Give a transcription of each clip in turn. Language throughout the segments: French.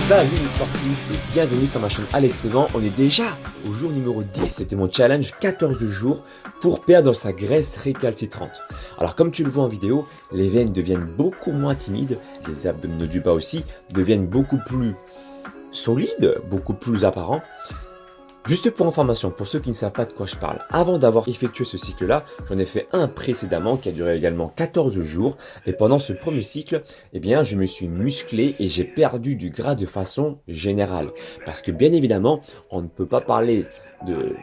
Salut les sportifs et bienvenue sur ma chaîne Alex Levent. On est déjà au jour numéro 10 de mon challenge 14 jours pour perdre sa graisse récalcitrante. Alors comme tu le vois en vidéo, les veines deviennent beaucoup moins timides, les abdominaux du bas aussi deviennent beaucoup plus solides, beaucoup plus apparents. Juste pour information, pour ceux qui ne savent pas de quoi je parle, avant d'avoir effectué ce cycle-là, j'en ai fait un précédemment qui a duré également 14 jours. Et pendant ce premier cycle, eh bien, je me suis musclé et j'ai perdu du gras de façon générale. Parce que bien évidemment, on ne peut pas parler de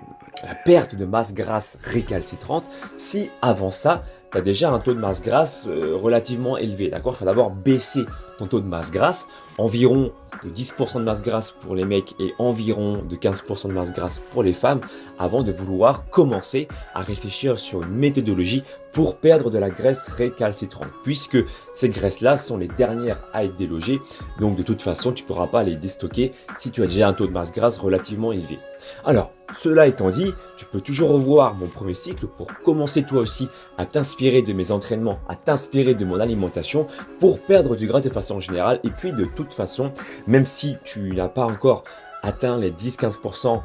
la perte de masse grasse récalcitrante si avant ça, tu as déjà un taux de masse grasse relativement élevé. D'accord ? Il faut d'abord baisser ton taux de masse grasse, environ de 10% de masse grasse pour les mecs et environ de 15% de masse grasse pour les femmes avant de vouloir commencer à réfléchir sur une méthodologie pour perdre de la graisse récalcitrante, puisque ces graisses-là sont les dernières à être délogées, donc de toute façon tu ne pourras pas les déstocker si tu as déjà un taux de masse grasse relativement élevé. Alors, cela étant dit, tu peux toujours revoir mon premier cycle pour commencer toi aussi à t'inspirer de mes entraînements, à t'inspirer de mon alimentation pour perdre du gras de façon générale. Et puis de toute façon, même si tu n'as pas encore atteint les 10-15%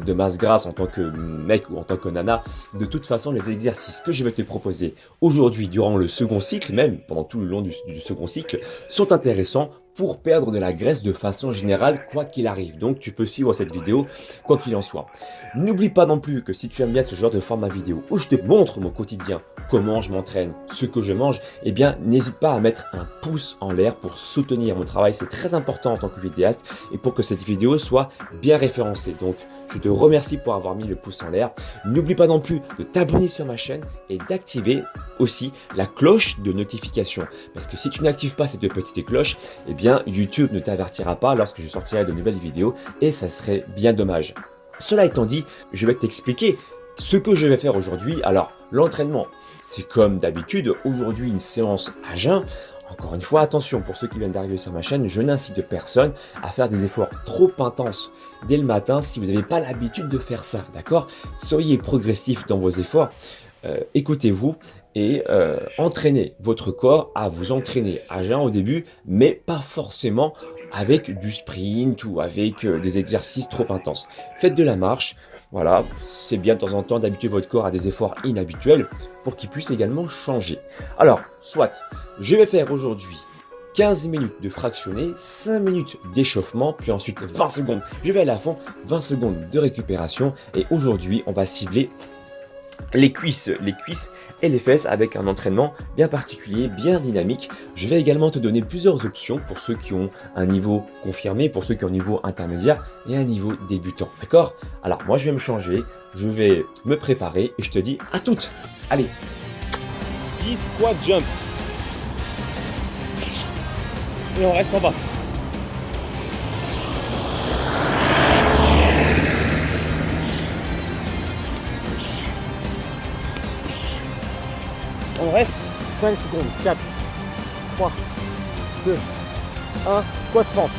de masse grasse en tant que mec ou en tant que nana, de toute façon les exercices que je vais te proposer aujourd'hui durant le second cycle, même pendant tout le long du second cycle, sont intéressants pour perdre de la graisse de façon générale quoi qu'il arrive. Donc tu peux suivre cette vidéo quoi qu'il en soit. N'oublie pas non plus que si tu aimes bien ce genre de format vidéo où je te montre mon quotidien, comment je m'entraîne, ce que je mange, eh bien n'hésite pas à mettre un pouce en l'air pour soutenir mon travail. C'est très important en tant que vidéaste et pour que cette vidéo soit bien référencée. Donc je te remercie pour avoir mis le pouce en l'air. N'oublie pas non plus de t'abonner sur ma chaîne et d'activer aussi la cloche de notification. Parce que si tu n'actives pas cette petite cloche, eh bien YouTube ne t'avertira pas lorsque je sortirai de nouvelles vidéos et ça serait bien dommage. Cela étant dit, je vais t'expliquer ce que je vais faire aujourd'hui. Alors l'entraînement, c'est comme d'habitude, aujourd'hui une séance à jeun. Encore une fois, attention, pour ceux qui viennent d'arriver sur ma chaîne, je n'incite personne à faire des efforts trop intenses dès le matin si vous n'avez pas l'habitude de faire ça, d'accord ? Soyez progressif dans vos efforts, écoutez-vous et entraînez votre corps à vous entraîner à jeun au début, mais pas forcément avec du sprint ou avec des exercices trop intenses. Faites de la marche, voilà, c'est bien de temps en temps d'habituer votre corps à des efforts inhabituels pour qu'il puisse également changer. Alors, soit, je vais faire aujourd'hui 15 minutes de fractionné, 5 minutes d'échauffement, puis ensuite 20 secondes, je vais aller à fond, 20 secondes de récupération et aujourd'hui on va cibler les cuisses et les fesses avec un entraînement bien particulier, bien dynamique. Je vais également te donner plusieurs options pour ceux qui ont un niveau confirmé, pour ceux qui ont un niveau intermédiaire et un niveau débutant. D'accord ? Alors moi je vais me changer, je vais me préparer et je te dis à toutes. Allez, 10 squat jump. Et on reste en bas. On reste 5 secondes, 4, 3, 2, 1, squat fente.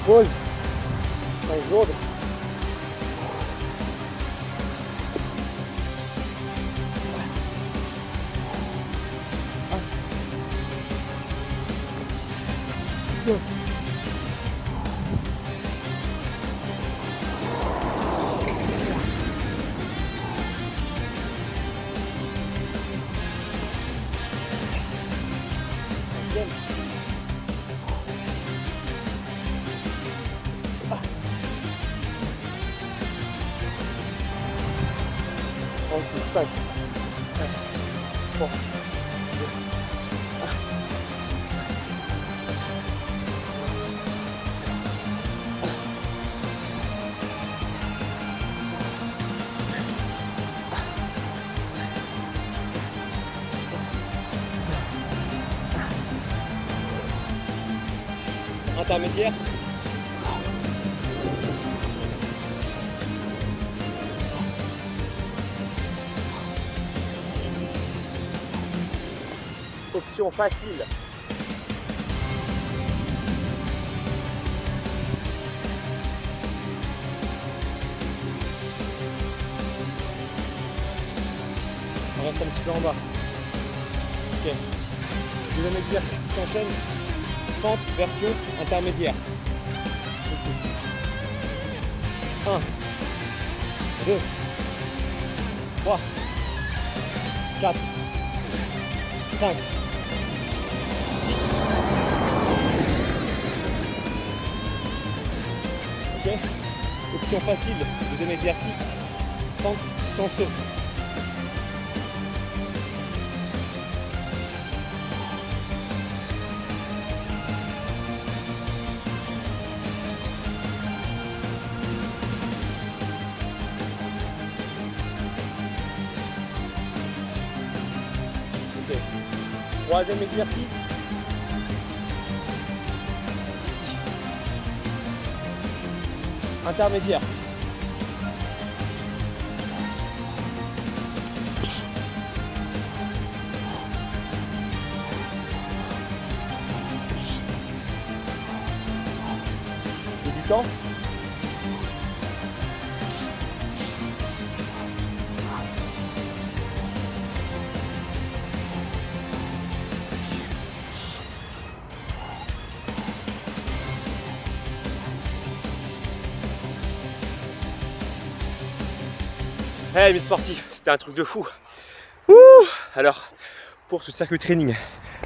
Pause. 5 secondes. Yes. Ok, 5, 4, 3, 2, 1. Intermédiaire. option facile. On reste un petit peu en bas. Ok. Deuxième exercice qui s'enchaîne. Fente, version intermédiaire. Ici. 1, 2, 3, 4, 5, 6. Ok. Option facile, deuxième exercice. Fente sans saut. Ok. Troisième exercice. Intermédiaire. Débutant. Hey mes sportifs, c'était un truc de fou. Ouh. Alors, pour ce circuit training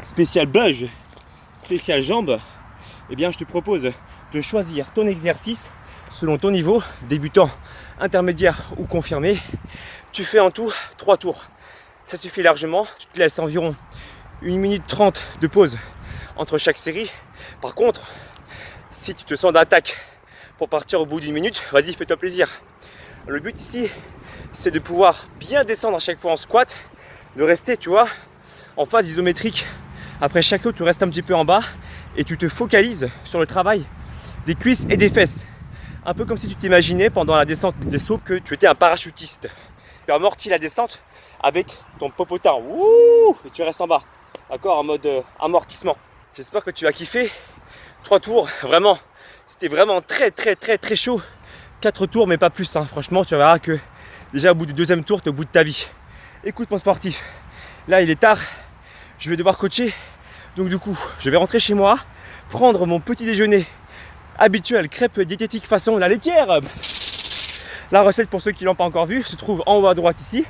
spécial budge, spécial jambes, eh bien je te propose de choisir ton exercice selon ton niveau, débutant, intermédiaire ou confirmé. Tu fais en tout 3 tours. Ça suffit largement, tu te laisses environ 1 minute 30 de pause entre chaque série. Par contre, si tu te sens d'attaque pour partir au bout d'1 minute, vas-y, fais-toi plaisir. Le but ici, c'est de pouvoir bien descendre à chaque fois en squat, de rester, tu vois, en phase isométrique. Après chaque saut, tu restes un petit peu en bas et tu te focalises sur le travail des cuisses et des fesses. Un peu comme si tu t'imaginais pendant la descente des sauts que tu étais un parachutiste. Tu amortis la descente avec ton popotin. Ouh, et tu restes en bas, d'accord, en mode amortissement. J'espère que tu vas kiffer. 3 tours, vraiment, c'était vraiment très chaud. 4 tours, mais pas plus, hein. Franchement, tu verras que déjà au bout du 2e tour, tu es au bout de ta vie. Écoute mon sportif, là il est tard, je vais devoir coacher. Donc du coup, je vais rentrer chez moi, prendre mon petit déjeuner habituel, crêpe diététique façon la laitière. La recette, pour ceux qui ne l'ont pas encore vue, se trouve en haut à droite ici.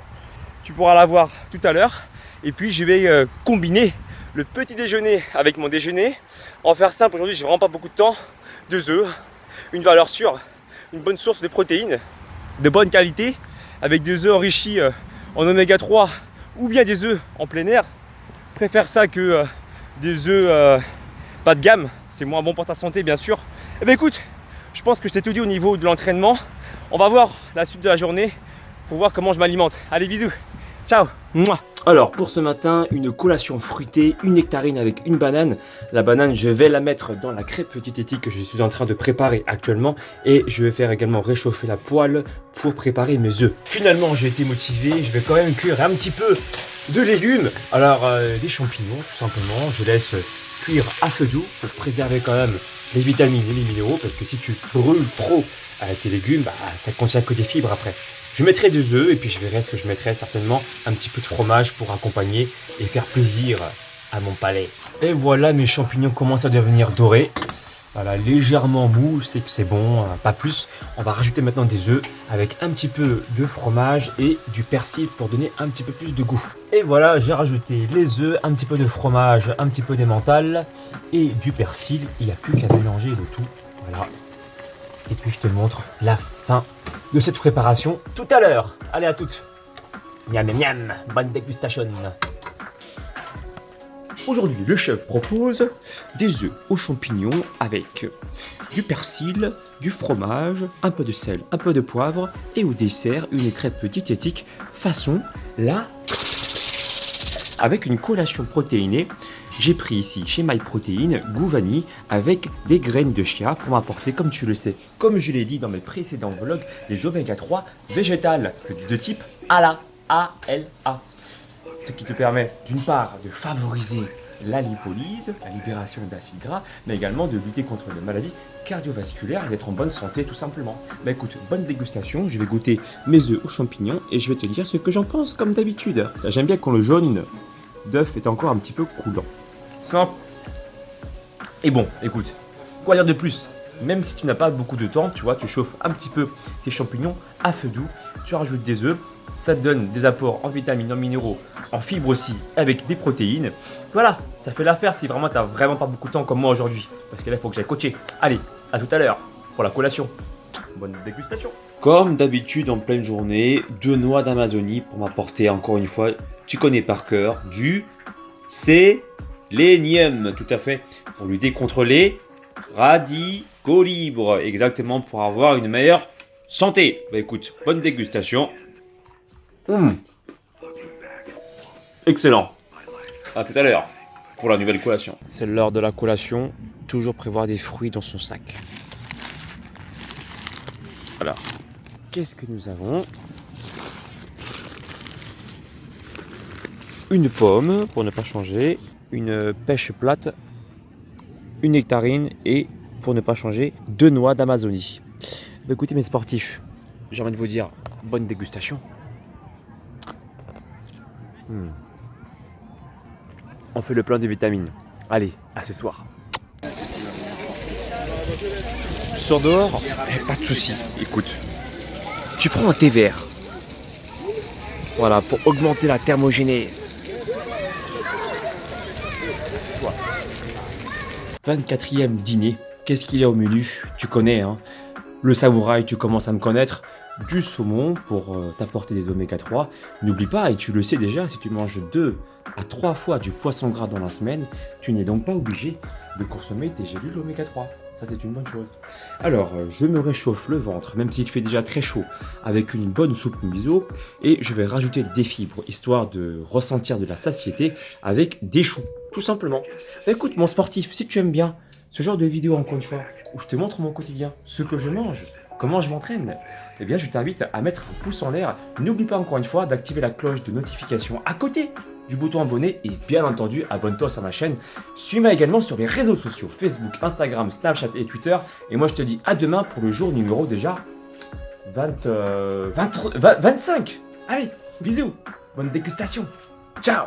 Tu pourras la voir tout à l'heure. Et puis je vais combiner le petit déjeuner avec mon déjeuner. En faire simple, aujourd'hui j'ai vraiment pas beaucoup de temps. 2 œufs, une valeur sûre, une bonne source de protéines de bonne qualité, avec des œufs enrichis en oméga 3 ou bien des œufs en plein air. Je préfère ça que des œufs pas de gamme, c'est moins bon pour ta santé bien sûr. Et bien écoute, je pense que je t'ai tout dit au niveau de l'entraînement. On va voir la suite de la journée pour voir comment je m'alimente. Allez, bisous, ciao. Mouah. Alors pour ce matin, une collation fruitée, une nectarine avec une banane. La banane, je vais la mettre dans la crêpe diététique que je suis en train de préparer actuellement. Et je vais faire également réchauffer la poêle pour préparer mes œufs. Finalement, j'ai été motivé, je vais quand même cuire un petit peu de légumes. Alors des champignons tout simplement, je laisse cuire à feu doux pour préserver quand même les vitamines et les minéraux. Parce que si tu brûles trop tes légumes, ça contient que des fibres après. Je mettrai 2 œufs et puis je verrai ce que je mettrai certainement un petit peu de fromage pour accompagner et faire plaisir à mon palais. Et voilà, mes champignons commencent à devenir dorés. Voilà, légèrement mou, c'est que c'est bon, pas plus. On va rajouter maintenant des œufs avec un petit peu de fromage et du persil pour donner un petit peu plus de goût. Et voilà, j'ai rajouté les œufs, un petit peu de fromage, un petit peu d'emmental et du persil. Il n'y a plus qu'à mélanger le tout. Voilà. Et puis je te montre la fin de cette préparation tout à l'heure. Allez, à toutes. Miam miam miam, bonne dégustation. Aujourd'hui, le chef propose des œufs aux champignons avec du persil, du fromage, un peu de sel, un peu de poivre et au dessert, une crêpe diététique façon la... Avec une collation protéinée, j'ai pris ici chez MyProtein goût vanille avec des graines de chia pour m'apporter, comme tu le sais, comme je l'ai dit dans mes précédents vlogs, des oméga 3 végétales de type ALA, A-L-A. Ce qui te permet d'une part de favoriser la lipolyse, la libération d'acides gras, mais également de lutter contre les maladies cardiovasculaires et d'être en bonne santé tout simplement. Bah écoute, bonne dégustation, je vais goûter mes œufs aux champignons et je vais te dire ce que j'en pense comme d'habitude. Ça, j'aime bien quand le jaune d'œuf est encore un petit peu coulant. Simple. Et bon, écoute, quoi dire de plus? Même si tu n'as pas beaucoup de temps, tu vois, tu chauffes un petit peu tes champignons à feu doux, tu rajoutes des œufs, ça te donne des apports en vitamines, en minéraux, en fibres aussi, avec des protéines. Voilà, ça fait l'affaire si vraiment tu n'as vraiment pas beaucoup de temps comme moi aujourd'hui. Parce que là, il faut que j'aille coacher. Allez, à tout à l'heure pour la collation. Bonne dégustation. Comme d'habitude en pleine journée, 2 noix d'Amazonie pour m'apporter encore une fois, tu connais par cœur, du sélénium, tout à fait, pour lutter contre les radicaux libres, exactement pour avoir une meilleure santé. Bah écoute, bonne dégustation. Excellent. À tout à l'heure pour la nouvelle collation. C'est l'heure de la collation. Toujours prévoir des fruits dans son sac. Alors, qu'est-ce que nous avons? Une pomme pour ne pas changer, une pêche plate, une nectarine et, pour ne pas changer, 2 noix d'Amazonie. Bah écoutez mes sportifs, j'ai envie de vous dire bonne dégustation. On fait le plein de vitamines. Allez, à ce soir. Tu sors dehors? Pas de soucis. Écoute, tu prends un thé vert. Voilà, pour augmenter la thermogénèse. 24e dîner. Qu'est-ce qu'il y a au menu? Tu connais, hein. Le samouraï, tu commences à me connaître. Du saumon pour t'apporter des oméga 3. N'oublie pas, et tu le sais déjà, si tu manges 2 à 3 fois du poisson gras dans la semaine, tu n'es donc pas obligé de consommer tes gélules oméga 3. Ça, c'est une bonne chose. Alors, je me réchauffe le ventre, même s'il fait déjà très chaud, avec une bonne soupe miso, et je vais rajouter des fibres, histoire de ressentir de la satiété avec des choux, tout simplement. Bah, écoute, mon sportif, si tu aimes bien ce genre de vidéo, encore une fois, où je te montre mon quotidien, ce que je mange, comment je m'entraîne, eh bien je t'invite à mettre un pouce en l'air. N'oublie pas encore une fois d'activer la cloche de notification à côté du bouton abonné et bien entendu abonne-toi sur ma chaîne. Suis-moi également sur les réseaux sociaux, Facebook, Instagram, Snapchat et Twitter. Et moi je te dis à demain pour le jour numéro déjà 25. Allez, bisous, bonne dégustation. Ciao.